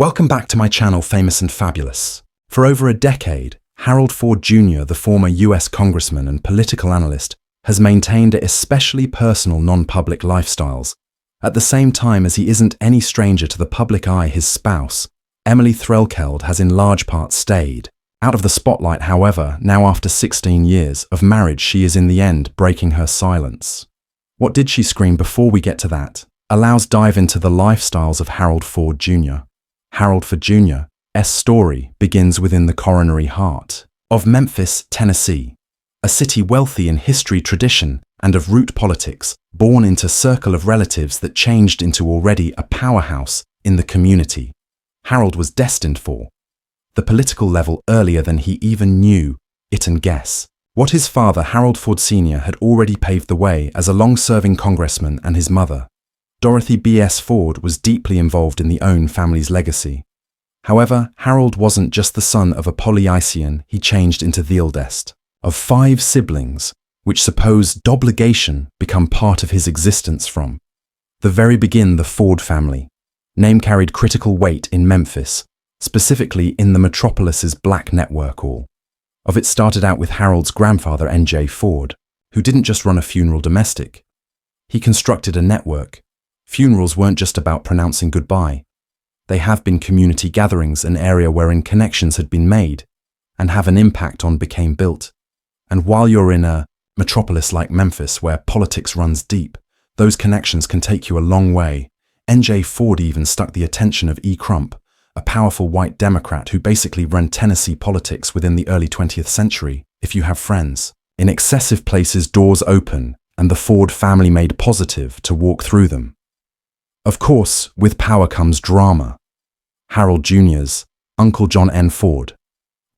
Welcome back to my channel, Famous and Fabulous. For over a decade, Harold Ford Jr., the former US congressman and political analyst, has maintained especially personal non-public lifestyles. At the same time as he isn't any stranger to the public eye, his spouse, Emily Threlkeld, has in large part stayed out of the spotlight. However, now after 16 years of marriage, she is in the end breaking her silence. What did she scream? Before we get to that, allows dive into the lifestyles of Harold Ford Jr. Harold Ford Jr.'s story begins within the coronary heart of Memphis, Tennessee, a city wealthy in history, tradition, and of root politics, born into a circle of relatives that changed into already a powerhouse in the community. Harold was destined for the political level earlier than he even knew it, and guess what? His father, Harold Ford Sr., had already paved the way as a long-serving congressman, and his mother, Dorothy B.S. Ford, was deeply involved in the own family's legacy. However, Harold wasn't just the son of a Polyician, he changed into the eldest of 5 siblings, which supposed obligation become part of his existence from the very beginning. The Ford family name carried critical weight in Memphis, specifically in the metropolis's black network. All of it started out with Harold's grandfather, N.J. Ford, who didn't just run a funeral domestic. He constructed a network. Funerals weren't just about pronouncing goodbye. They have been community gatherings, an area wherein connections had been made and have an impact on became built. And while you're in a metropolis like Memphis, where politics runs deep, those connections can take you a long way. N.J. Ford even stuck the attention of E. Crump, a powerful white Democrat who basically ran Tennessee politics within the early 20th century. If you have friends in excessive places, doors open, and the Ford family made positive to walk through them. Of course, with power comes drama. Harold Jr.'s Uncle John N. Ford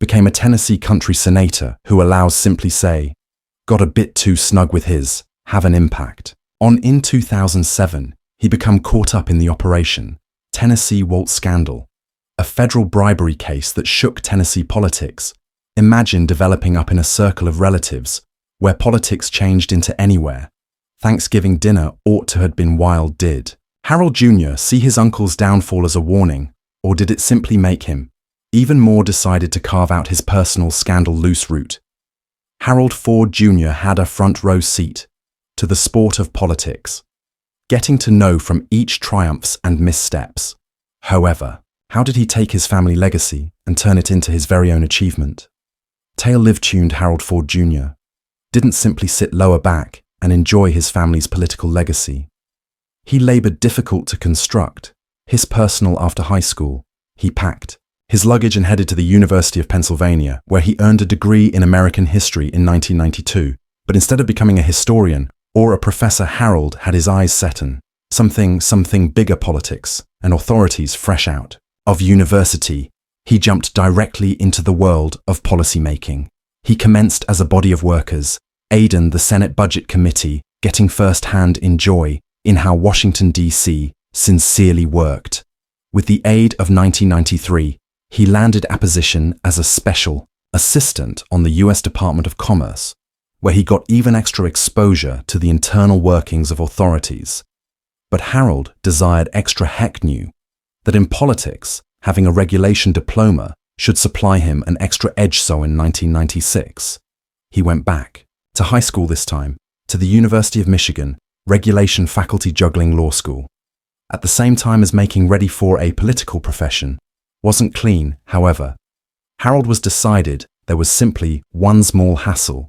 became a Tennessee country senator who allows simply say, got a bit too snug with his have an impact. In 2007, he became caught up in the Operation Tennessee Waltz scandal, a federal bribery case that shook Tennessee politics. Imagine developing up in a circle of relatives where politics changed into anywhere. Thanksgiving dinner ought to have been wild. Did Harold Jr. see his uncle's downfall as a warning, or did it simply make him even more decided to carve out his personal scandal loose route? Harold Ford Jr. had a front row seat to the sport of politics, getting to know from each triumphs and missteps. However, how did he take his family legacy and turn it into his very own achievement? Tail-live-tuned Harold Ford Jr. didn't simply sit lower back and enjoy his family's political legacy. He labored difficult to construct his personal. After high school, he packed his luggage and headed to the University of Pennsylvania, where he earned a degree in American history in 1992. But instead of becoming a historian or a professor, Harold had his eyes set on something bigger: politics and authorities. Fresh out of university, he jumped directly into the world of policymaking. He commenced as a body of workers, aiding the Senate Budget Committee, getting first-hand enjoy in how Washington, D.C. sincerely worked. With the aid of 1993, he landed a position as a special assistant on the U.S. Department of Commerce, where he got even extra exposure to the internal workings of authorities. But Harold desired extra. Heck knew that in politics, having a regulation diploma should supply him an extra edge. So in 1996, he went back to high school, this time to the University of Michigan regulation faculty, juggling law school at the same time as making ready for a political profession. Wasn't clean, however. Harold was decided there was simply one small hassle: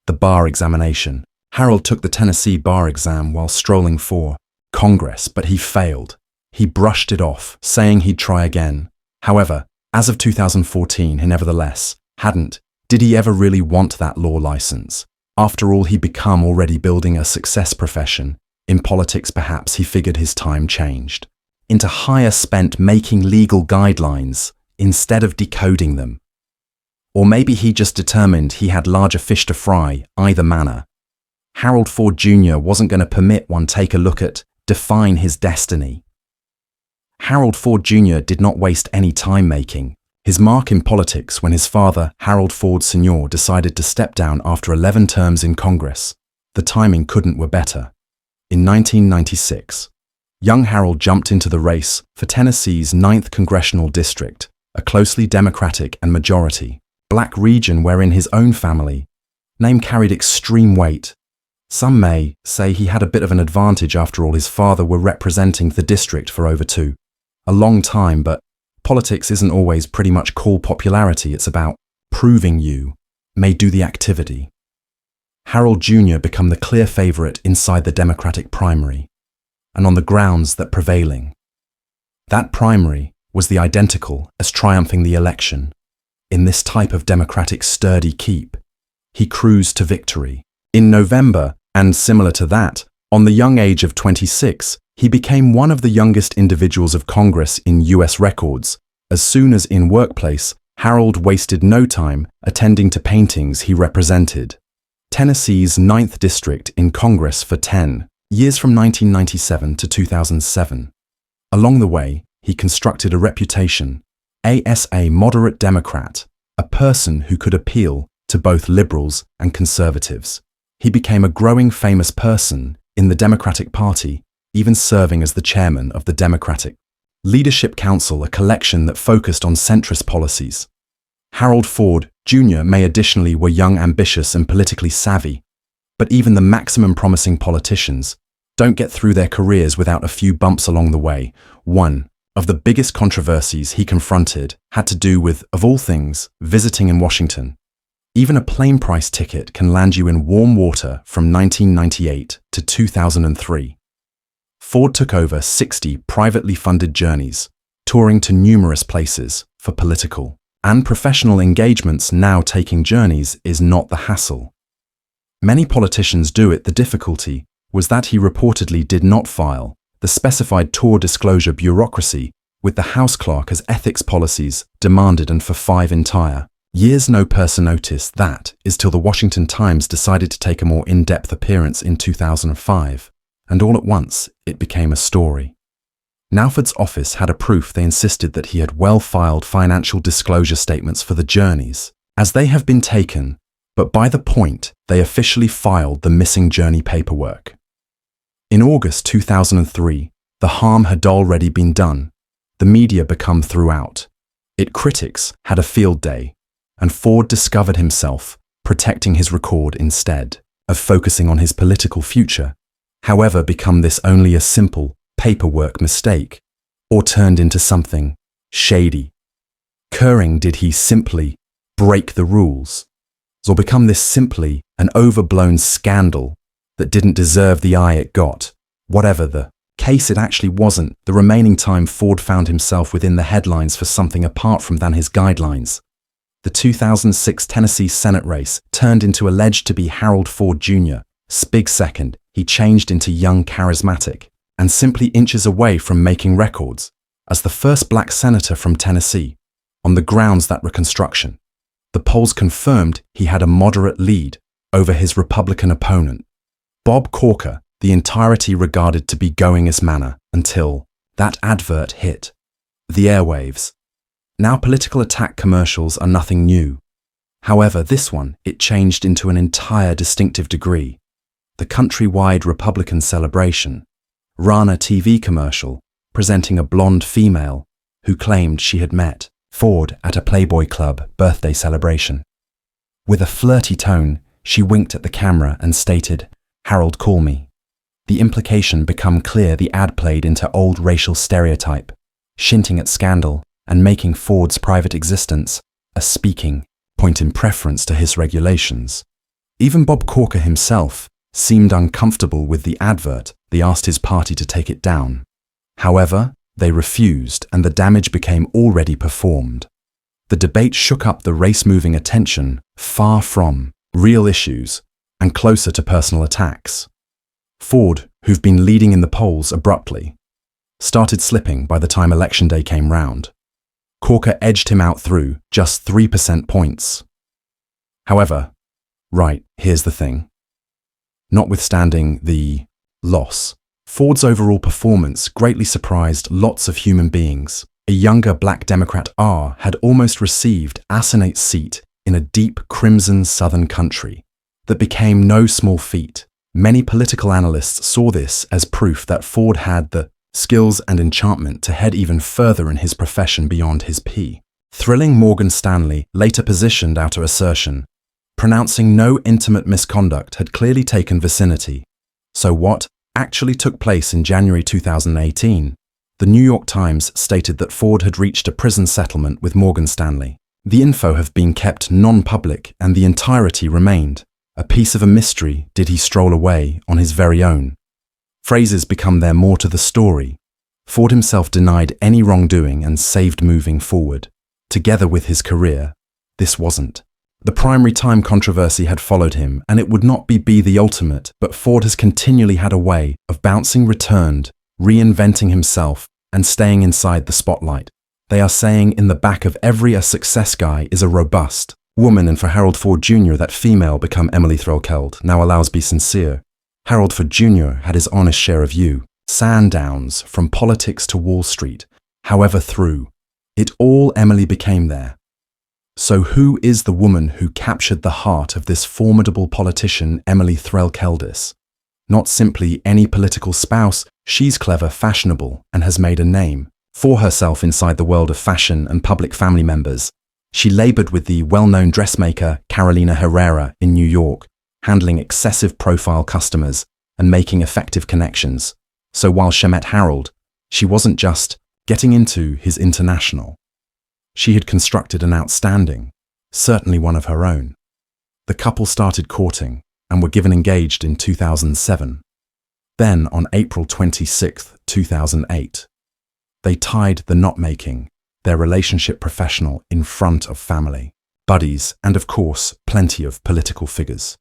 the bar examination. Harold took the Tennessee bar exam while strolling for Congress, but he failed. He brushed it off, saying he'd try again. However, as of 2014, he nevertheless hadn't. Did he ever really want that law license? After all, he'd become already building a success profession. In politics, perhaps he figured his time changed into higher spent making legal guidelines instead of decoding them. Or maybe he just determined he had larger fish to fry. Either manner, Harold Ford Jr. wasn't going to permit one take a look at define his destiny. Harold Ford Jr. did not waste any time making his mark in politics when his father, Harold Ford Sr., decided to step down after 11 terms in Congress. The timing couldn't were better. In 1996, young Harold jumped into the race for Tennessee's 9th Congressional District, a closely Democratic and majority black region wherein his own family name carried extreme weight. Some may say he had a bit of an advantage. After all, his father were representing the district for over a long time, but politics isn't always pretty much cool popularity. It's about proving you may do the activity. Harold Jr. became the clear favorite inside the Democratic primary, and on the grounds that prevailing. That primary was the identical as triumphing the election. In this type of Democratic sturdy keep, he cruised to victory. In November, and similar to that, on the young age of 26, he became one of the youngest individuals of Congress in U.S. records. As soon as in workplace, Harold wasted no time attending to paintings he represented Tennessee's 9th District in Congress for 10 years from 1997 to 2007. Along the way, he constructed a reputation as a moderate Democrat, a person who could appeal to both liberals and conservatives. He became a growing famous person in the Democratic Party, even serving as the chairman of the Democratic Leadership Council, a collection that focused on centrist policies. Harold Ford Jr. may additionally were young, ambitious, and politically savvy, but even the maximum promising politicians don't get through their careers without a few bumps along the way. One of the biggest controversies he confronted had to do with, of all things, visiting in Washington. Even a plane price ticket can land you in warm water from 1998 to 2003. Ford took over 60 privately funded journeys, touring to numerous places for political and professional engagements. Now taking journeys is not the hassle many politicians do it. The difficulty was that he reportedly did not file the specified tour disclosure bureaucracy with the House clerk as ethics policies demanded, and for 5 entire years no person noticed that is till the Washington Times decided to take a more in-depth appearance in 2005, and all at once it became a story. Now Ford's office had a proof. They insisted that he had well-filed financial disclosure statements for the journeys, as they have been taken, but by the point they officially filed the missing journey paperwork. In August 2003, the harm had already been done. The media become throughout. Its critics had a field day, and Ford discovered himself protecting his record instead of focusing on his political future. However, become this only a simple paperwork mistake, or turned into something shady? Did he simply break the rules, or become this simply an overblown scandal that didn't deserve the eye it got? Whatever the case, it actually wasn't. The remaining time, Ford found himself within the headlines for something apart from than his guidelines. The 2006 Tennessee Senate race turned into alleged to be Harold Ford Jr. Spig second. He changed into young, charismatic, and simply inches away from making records as the first black senator from Tennessee, on the grounds that Reconstruction. The polls confirmed he had a moderate lead over his Republican opponent, Bob Corker. The entirety regarded to be going as manner until that advert hit the airwaves. Now political attack commercials are nothing new. However, this one, it changed into an entire distinctive degree. The countrywide Republican celebration, Rana TV commercial presenting a blonde female who claimed she had met Ford at a Playboy Club birthday celebration. With a flirty tone, she winked at the camera and stated, "Harold, call me." The implication became clear. The ad played into old racial stereotype, hinting at scandal and making Ford's private existence a speaking point in preference to his regulations. Even Bob Corker himself seemed uncomfortable with the advert. They asked his party to take it down. However, they refused, and the damage became already performed. The debate shook up the race, moving attention far from real issues and closer to personal attacks. Ford, who've been leading in the polls, abruptly started slipping by the time election day came round. Corker edged him out through just 3% points. However, here's the thing. Notwithstanding the loss, Ford's overall performance greatly surprised lots of human beings. A younger black Democrat had almost received a Senate seat in a deep crimson southern country. That became no small feat. Many political analysts saw this as proof that Ford had the skills and enchantment to head even further in his profession beyond his P. Thrilling Morgan Stanley later positioned outer assertion, pronouncing no intimate misconduct had clearly taken vicinity. So what actually took place in January 2018? The New York Times stated that Ford had reached a prison settlement with Morgan Stanley. The info have been kept non-public and the entirety remained. A piece of a mystery. Did he stroll away on his very own? Phrases become there more to the story. Ford himself denied any wrongdoing and saved moving forward. Together with his career, this wasn't. The primary time controversy had followed him, and it would not be the ultimate, but Ford has continually had a way of bouncing returned, reinventing himself, and staying inside the spotlight. They are saying in the back of every a success guy is a robust woman, and for Harold Ford Jr. that female become Emily Threlkeld now allows be sincere. Harold Ford Jr. had his honest share of Sandowns, from politics to Wall Street. However, through it all, Emily became there. So who is the woman who captured the heart of this formidable politician, Emily Threlkeldis? Not simply any political spouse, she's clever, fashionable, and has made a name for herself inside the world of fashion and public family members. She labored with the well-known dressmaker Carolina Herrera in New York, handling excessive profile customers and making effective connections. So while she met Harold, she wasn't just getting into his international. She had constructed an outstanding, certainly one of her own. The couple started courting and were given engaged in 2007. Then on April 26, 2008, they tied the knot, making their relationship professional in front of family, buddies, and of course, plenty of political figures.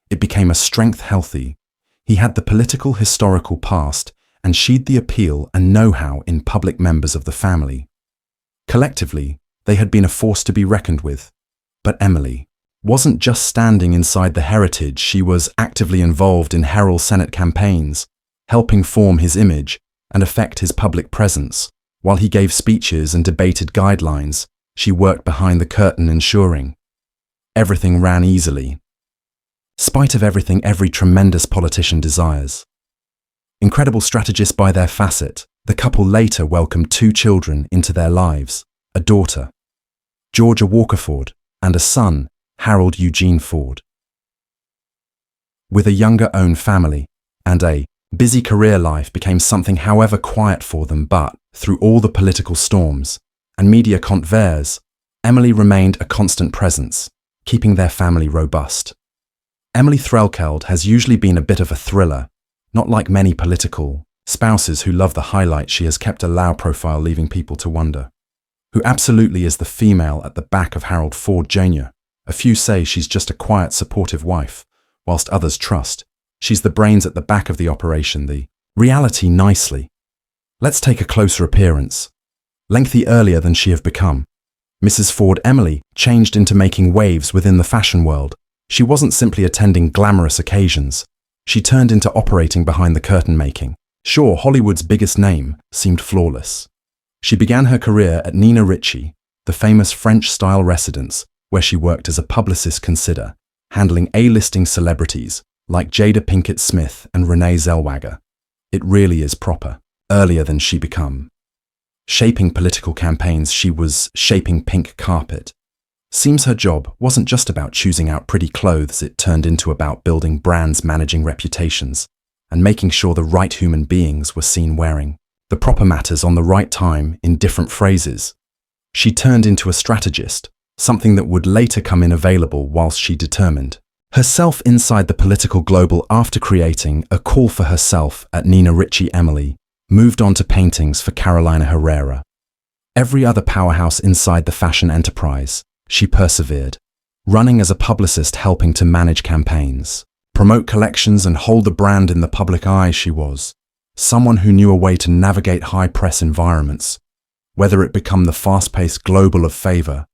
It became a strength healthy. He had the political historical past, and she'd the appeal and know-how in public members of the family. Collectively, they had been a force to be reckoned with. But Emily wasn't just standing inside the heritage, she was actively involved in Harold's Senate campaigns, helping form his image and affect his public presence. While he gave speeches and debated guidelines, she worked behind the curtain, ensuring everything ran easily. Spite of everything every tremendous politician desires. Incredible strategists by their facet, the couple later welcomed 2 children into their lives, a daughter, Georgia Walker Ford, and a son, Harold Eugene Ford. With a younger own family and a busy career, life became something however quiet for them, but through all the political storms and media controversies, Emily remained a constant presence, keeping their family robust. Emily Threlkeld has usually been a bit of a thriller. Not like many political spouses who love the highlight, she has kept a low profile, leaving people to wonder who absolutely is the female at the back of Harold Ford Jr. A few say she's just a quiet, supportive wife, whilst others trust she's the brains at the back of the operation. The reality nicely. Let's take a closer appearance. Lengthy earlier than she have become, Mrs. Ford Emily changed into making waves within the fashion world. She wasn't simply attending glamorous occasions. She turned into operating behind the curtain, making sure Hollywood's biggest name seemed flawless. She began her career at Nina Ricci, the famous French-style residence, where she worked as a publicist, handling A-listing celebrities like Jada Pinkett Smith and Renee Zellweger. It really is proper. Earlier than she become shaping political campaigns, she was shaping pink carpet. Seems her job wasn't just about choosing out pretty clothes, it turned into about building brands, managing reputations, and making sure the right human beings were seen wearing the proper matters on the right time in different phrases. She turned into a strategist, something that would later come in available whilst she determined herself inside the political global. After creating a call for herself at Nina Ricci, Emily moved on to paintings for Carolina Herrera. Every other powerhouse inside the fashion enterprise, she persevered, running as a publicist, helping to manage campaigns, promote collections, and hold the brand in the public eye. She was someone who knew a way to navigate high press environments, whether it become the fast-paced global of favor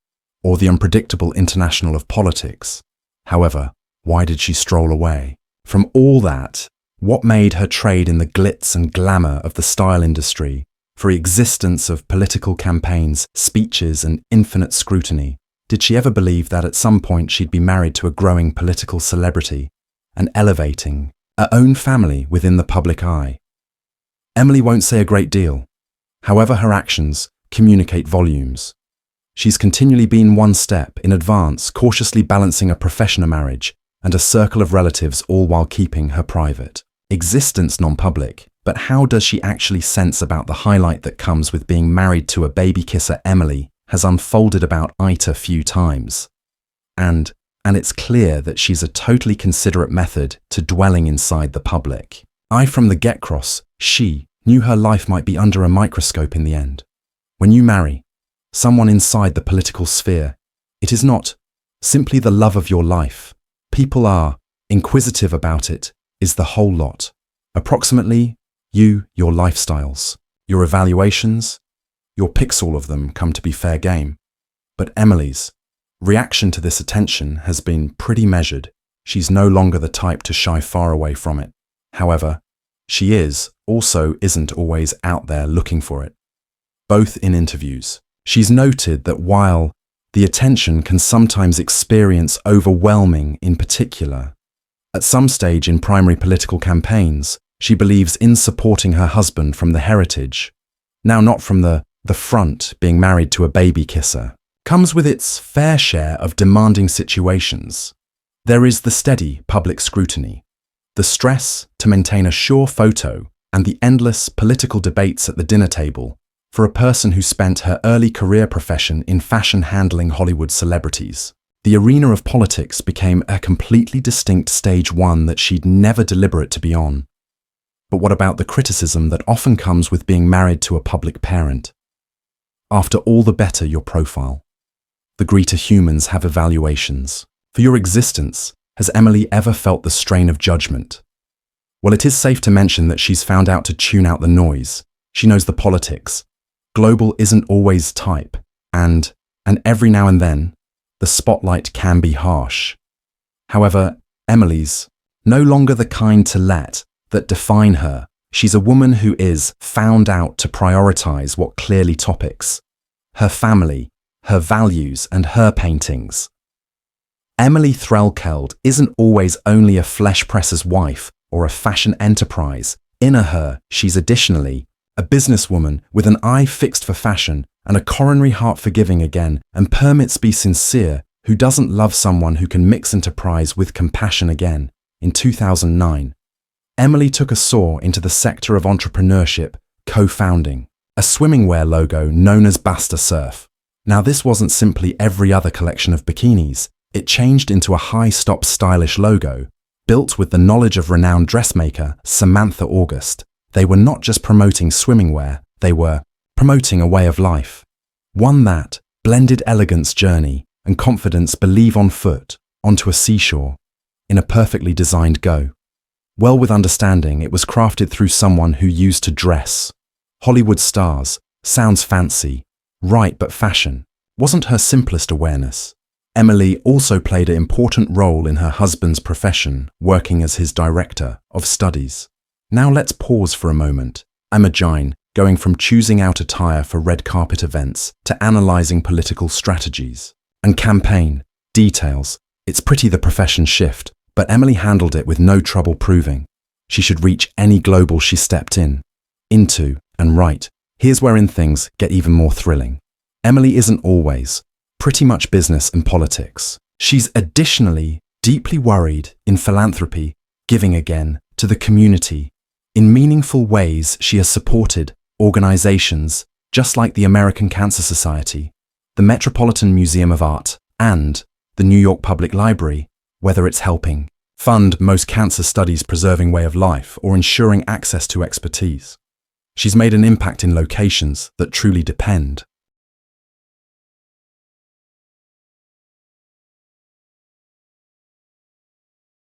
or the unpredictable international of politics. However, why did she stroll away from all that? What made her trade in the glitz and glamour of the style industry for the existence of political campaigns, speeches, and infinite scrutiny? Did she ever believe that at some point she'd be married to a growing political celebrity and elevating her own family within the public eye? Emily won't say a great deal. However, her actions communicate volumes. She's continually been one step in advance, cautiously balancing a professional marriage and a circle of relatives, all while keeping her private existence non-public. But how does she actually sense about the highlight that comes with being married to a baby kisser? Emily has unfolded about it a few times. And it's clear that she's a totally considerate method to dwelling inside the public. From the get-cross, she knew her life might be under a microscope in the end. When you marry someone inside the political sphere, it is not simply the love of your life. People are inquisitive about it, is the whole lot. Approximately, your lifestyles, your evaluations, your picks, all of them come to be fair game. But Emily's reaction to this attention has been pretty measured. She's no longer the type to shy far away from it. However, she isn't always out there looking for it. Both in interviews, she's noted that while the attention can sometimes experience overwhelming in particular, at some stage in primary political campaigns, she believes in supporting her husband from the heritage. Now, not from the front, being married to a baby kisser comes with its fair share of demanding situations. There is the steady public scrutiny, the stress to maintain a sure photo, and the endless political debates at the dinner table for a person who spent her early career profession in fashion handling Hollywood celebrities. The arena of politics became a completely distinct stage, one that she'd never deliberate to be on. But what about the criticism that often comes with being married to a public parent? After all, the better your profile, the greater humans have evaluations. For your existence, has Emily ever felt the strain of judgment? Well, it is safe to mention that she's found out to tune out the noise. She knows the politics. Global isn't always type, and every now and then, the spotlight can be harsh. However, Emily's no longer the kind to let that define her. She's a woman who is found out to prioritize what clearly topics: her family, her values, and her paintings. Emily Threlkeld isn't always only a flesh presser's wife or a fashion enterprise. In her, she's additionally a businesswoman with an eye fixed for fashion and a coronary heart for giving again, and permits be sincere, who doesn't love someone who can mix enterprise with compassion again. In 2009, Emily took a soar into the sector of entrepreneurship, co-founding a swimming wear logo known as Basta Surf. Now, this wasn't simply every other collection of bikinis. It changed into a high-stop stylish logo, built with the knowledge of renowned dressmaker Samantha August. They were not just promoting swimming wear, they were promoting a way of life. One that blended elegance, journey, and confidence. Believe on foot, onto a seashore, in a perfectly designed go. Well, with understanding, it was crafted through someone who used to dress Hollywood stars. Sounds fancy, right, but fashion wasn't her simplest awareness. Emily also played an important role in her husband's profession, working as his director of studies. Now let's pause for a moment. Imagine going from choosing out attire for red carpet events to analysing political strategies and campaign details. It's pretty the profession shift, but Emily handled it with no trouble, proving she should reach any global she stepped into. And right, here's wherein things get even more thrilling. Emily isn't always pretty much business and politics. She's additionally deeply worried in philanthropy, giving again to the community. In meaningful ways, she has supported organizations just like the American Cancer Society, the Metropolitan Museum of Art, and the New York Public Library, whether it's helping fund most cancer studies, preserving way of life, or ensuring access to expertise. She's made an impact in locations that truly depend